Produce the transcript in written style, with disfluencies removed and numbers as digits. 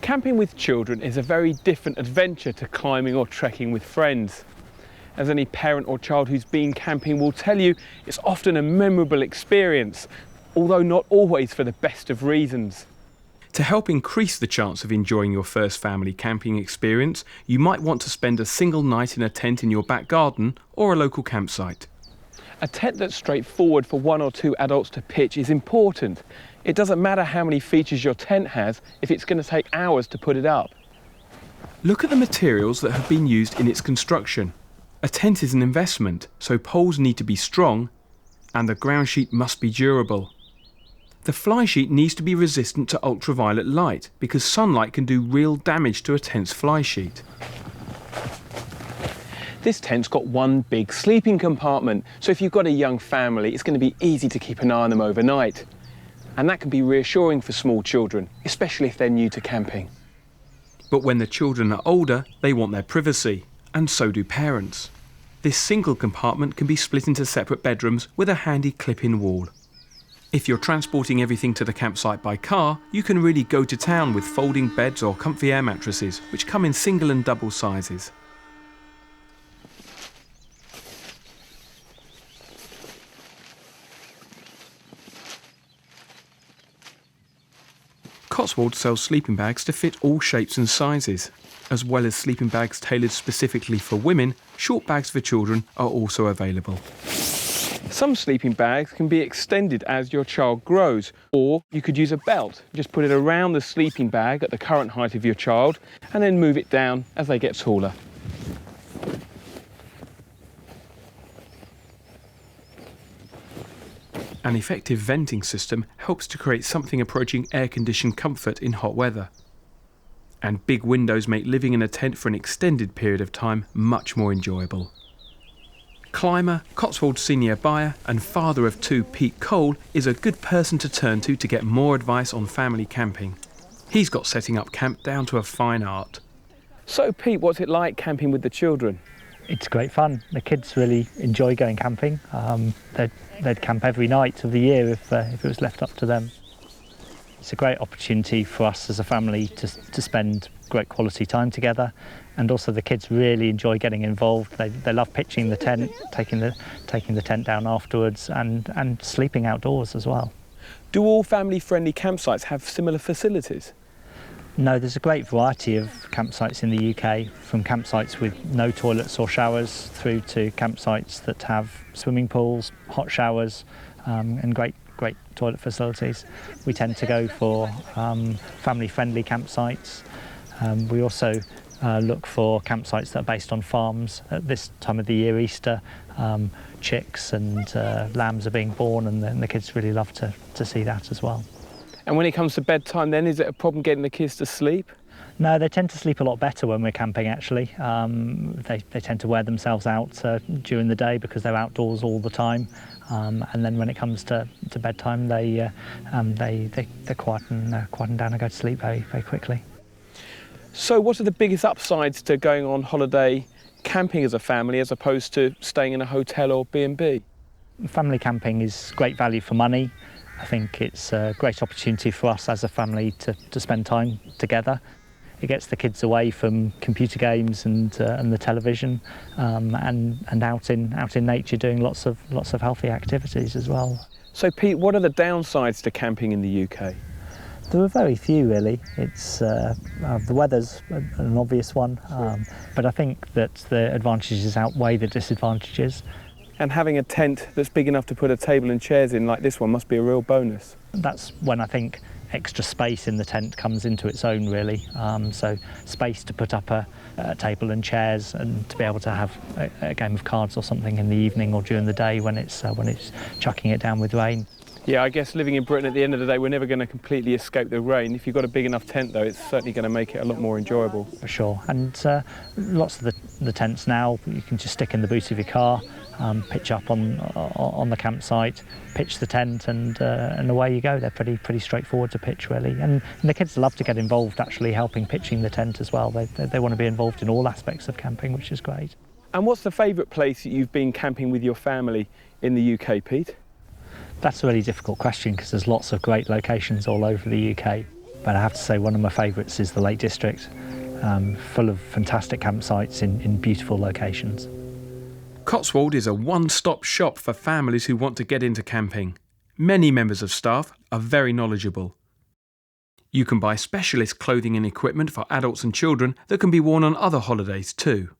Camping with children is a very different adventure to climbing or trekking with friends. As any parent or child who's been camping will tell you, it's often a memorable experience, although not always for the best of reasons. To help increase the chance of enjoying your first family camping experience, you might want to spend a single night in a tent in your back garden or a local campsite. A tent that's straightforward for 1 or 2 adults to pitch is important. It doesn't matter how many features your tent has if it's going to take hours to put it up. Look at the materials that have been used in its construction. A tent is an investment, so poles need to be strong and the ground sheet must be durable. The fly sheet needs to be resistant to ultraviolet light because sunlight can do real damage to a tent's fly sheet. This tent's got one big sleeping compartment, so if you've got a young family, it's going to be easy to keep an eye on them overnight. And that can be reassuring for small children, especially if they're new to camping. But when the children are older, they want their privacy, and so do parents. This single compartment can be split into separate bedrooms with a handy clip-in wall. If you're transporting everything to the campsite by car, you can really go to town with folding beds or comfy air mattresses, which come in single and double sizes. Cotswold sells sleeping bags to fit all shapes and sizes. As well as sleeping bags tailored specifically for women, short bags for children are also available. Some sleeping bags can be extended as your child grows, or you could use a belt. Just put it around the sleeping bag at the current height of your child and then move it down as they get taller. An effective venting system helps to create something approaching air-conditioned comfort in hot weather. And big windows make living in a tent for an extended period of time much more enjoyable. Climber, Cotswold senior buyer and father of 2 Pete Cole is a good person to turn to get more advice on family camping. He's got setting up camp down to a fine art. So Pete, what's it like camping with the children? It's great fun. The kids really enjoy going camping. They'd camp every night of the year if it was left up to them. It's a great opportunity for us as a family to spend great quality time together, and also the kids really enjoy getting involved. They love pitching the tent, taking the tent down afterwards, and sleeping outdoors as well. Do all family-friendly campsites have similar facilities? No, there's a great variety of campsites in the UK, from campsites with no toilets or showers through to campsites that have swimming pools, hot showers, and great toilet facilities. We tend to go for family-friendly campsites. We also look for campsites that are based on farms. At this time of the year, Easter, chicks and lambs are being born, and the kids really love to see that as well. And when it comes to bedtime then, is it a problem getting the kids to sleep? No, they tend to sleep a lot better when we're camping actually. They tend to wear themselves out during the day because they're outdoors all the time. And then when it comes to bedtime, they quieten down and go to sleep very, very quickly. So what are the biggest upsides to going on holiday camping as a family as opposed to staying in a hotel or B&B? Family camping is great value for money. I think it's a great opportunity for us as a family to spend time together. It gets the kids away from computer games and the television, and out in nature doing lots of healthy activities as well. So Pete, what are the downsides to camping in the UK? There are very few really. It's the weather's an obvious one, but I think that the advantages outweigh the disadvantages. And having a tent that's big enough to put a table and chairs in like this one must be a real bonus. That's when I think extra space in the tent comes into its own really. So space to put up a table and chairs, and to be able to have a game of cards or something in the evening or during the day when it's chucking it down with rain. Yeah, I guess living in Britain at the end of the day, we're never going to completely escape the rain. If you've got a big enough tent though, it's certainly going to make it a lot more enjoyable. For sure, and lots of the tents now you can just stick in the boot of your car, pitch up on the campsite, pitch the tent, and away you go. They're pretty straightforward to pitch really, and the kids love to get involved actually helping pitching the tent as well. They want to be involved in all aspects of camping, which is great. And what's the favourite place that you've been camping with your family in the UK, Pete? That's a really difficult question because there's lots of great locations all over the UK. But I have to say one of my favourites is the Lake District, full of fantastic campsites in beautiful locations. Cotswold is a one-stop shop for families who want to get into camping. Many members of staff are very knowledgeable. You can buy specialist clothing and equipment for adults and children that can be worn on other holidays too.